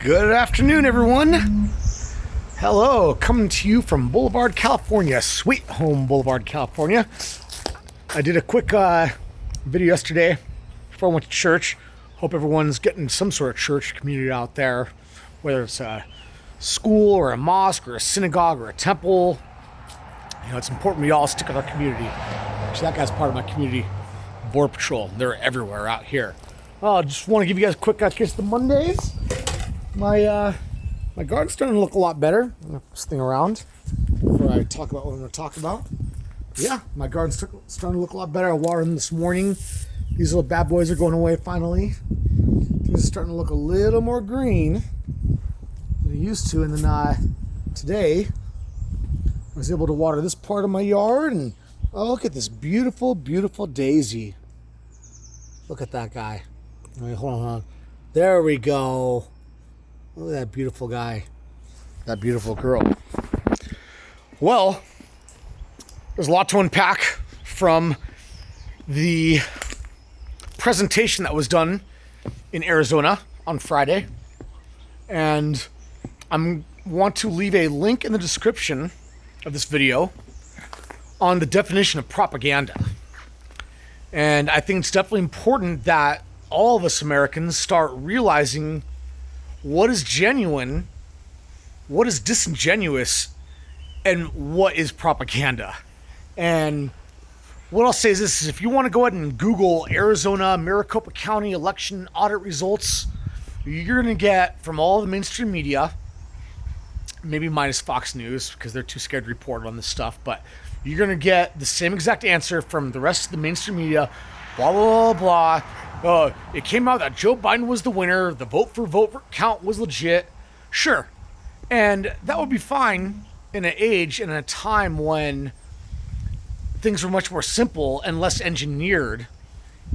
Good afternoon, everyone. Hello, coming to you from Boulevard, California, Sweet Home Boulevard, California. I did a quick video yesterday before I went to church. Hope everyone's getting some sort of church community out there, whether it's a school or a mosque or a synagogue or a temple. You know, it's important we all stick with our community. Actually, that guy's part of my community border patrol. They're everywhere out here. I just want to give you guys a quick case of the Mondays. My garden's starting to look a lot better. I'm going to this thing around before I talk about what I'm going to talk about. Yeah, my garden's starting to look a lot better. I watered them this morning. These little bad boys are going away finally. Things are starting to look a little more green than they used to. And then today, I was able to water this part of my yard. And oh, look at this beautiful, beautiful daisy. Look at that guy. Wait, hold on. There we go. Look at that beautiful guy. That beautiful girl. Well, there's a lot to unpack from the presentation that was done in Arizona on Friday. And I want to leave a link in the description of this video on the definition of propaganda. And I think it's definitely important that all of us Americans start realizing what is genuine, what is disingenuous, and what is propaganda. And what I'll say is this, is if you want to go ahead and Google Arizona, Maricopa County election audit results, you're going to get from all the mainstream media, maybe minus Fox News because they're too scared to report on this stuff, but you're going to get the same exact answer from the rest of the mainstream media, blah, blah, blah, blah. It came out that Joe Biden was the winner. The vote for count was legit. Sure. And that would be fine in an age and in a time when things were much more simple and less engineered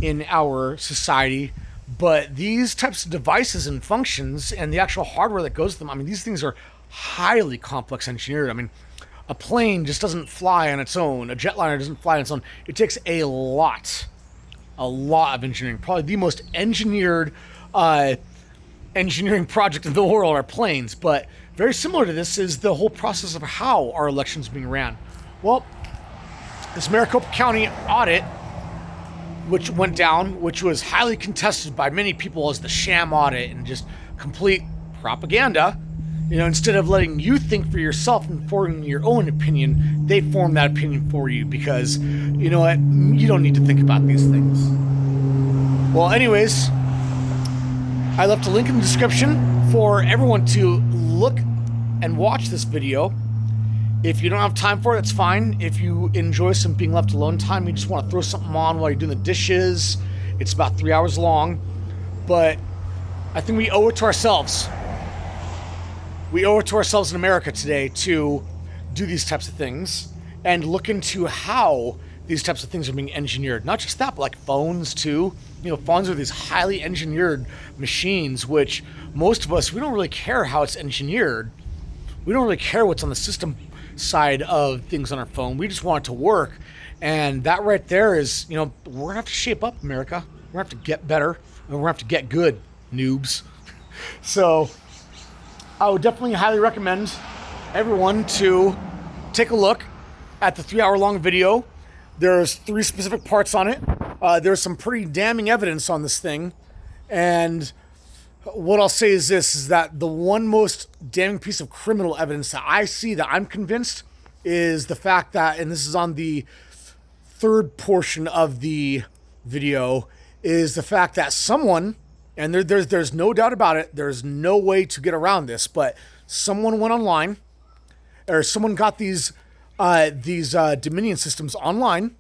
in our society. But these types of devices and functions and the actual hardware that goes with them, I mean, these things are highly complex engineered. I mean, a plane just doesn't fly on its own. A jetliner doesn't fly on its own. It takes a lot of engineering. Probably the most engineered engineering project in the world are planes. But very similar to this is the whole process of how our elections being ran. Well, this Maricopa County audit, which went down, which was highly contested by many people as the sham audit and just complete propaganda. You know, instead of letting you think for yourself and forming your own opinion, they form that opinion for you because, you know what, you don't need to think about these things. Well, anyways, I left a link in the description for everyone to look and watch this video. If you don't have time for it, it's fine. If you enjoy some being left alone time, you just want to throw something on while you're doing the dishes, it's about 3 hours long. But I think we owe it to ourselves. We owe it to ourselves in America today to do these types of things and look into how these types of things are being engineered. Not just that, but like phones too. You know, phones are these highly engineered machines, which most of us, we don't really care how it's engineered. We don't really care what's on the system side of things on our phone. We just want it to work. And that right there is, you know, we're gonna have to shape up, America. We're gonna have to get better and we're gonna have to get good, noobs. So I would definitely highly recommend everyone to take a look at the 3 hour long video. There's 3 specific parts on it. There's some pretty damning evidence on this thing. And what I'll say is this, is that the one most damning piece of criminal evidence that I see that I'm convinced is the fact that, and this is on the third portion of the video, is the fact that someone, and there's no doubt about it, there's no way to get around this, but someone went online, or someone got these Dominion systems online,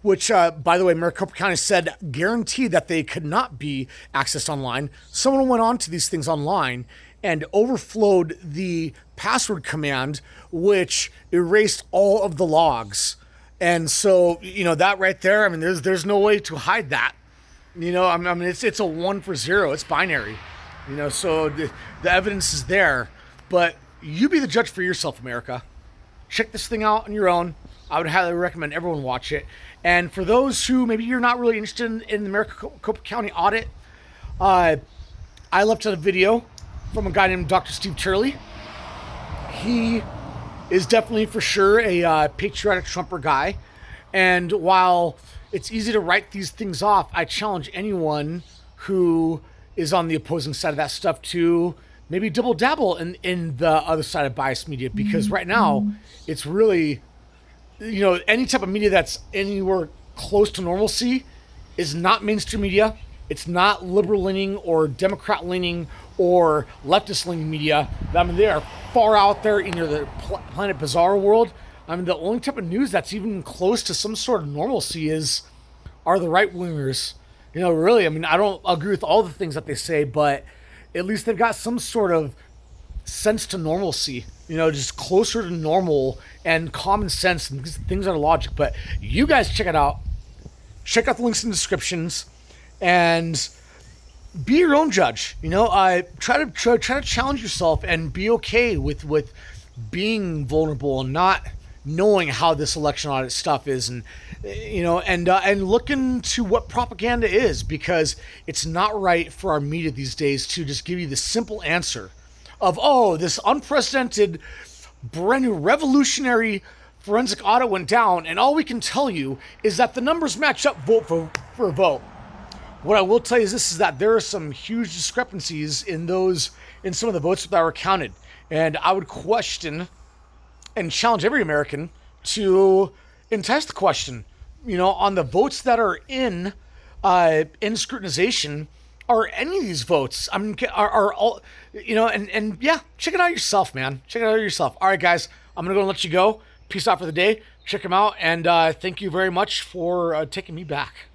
which, by the way, Maricopa County said guaranteed that they could not be accessed online. Someone went on to these things online and overflowed the password command, which erased all of the logs. And so, you know, that right there, I mean, there's no way to hide that. You know, I mean, it's a 1 for 0. It's binary. You know, so the evidence is there. But you be the judge for yourself, America. Check this thing out on your own. I would highly recommend everyone watch it. And for those who maybe you're not really interested in the Maricopa County audit, I left out a video from a guy named Dr. Steve Turley. He is definitely for sure a patriotic Trumper guy. And while it's easy to write these things off, I challenge anyone who is on the opposing side of that stuff to maybe double dabble in the other side of biased media, because right now it's really, any type of media that's anywhere close to normalcy is not mainstream media. It's not liberal leaning or Democrat leaning or leftist leaning media. I mean, they are far out there in the Planet Bizarre world. I mean, the only type of news that's even close to some sort of normalcy are the right wingers. Really, I mean, I don't agree with all the things that they say, but at least they've got some sort of sense to normalcy, just closer to normal and common sense and things that are logic. But you guys check it out. Check out the links in the descriptions and be your own judge. Try to challenge yourself and be okay with being vulnerable and not knowing how this election audit stuff is, and look into what propaganda is, because it's not right for our media these days to just give you the simple answer of, oh, this unprecedented, brand new revolutionary forensic audit went down, and all we can tell you is that the numbers match up vote for vote. What I will tell you is that there are some huge discrepancies in some of the votes that were counted, and I would question and challenge every American to test the question, on the votes that are in scrutinization. Are any of these votes, I mean, are all, and yeah, check it out yourself, man. Check it out yourself. All right, guys, I'm going to go and let you go. Peace out for the day. Check them out. And thank you very much for taking me back.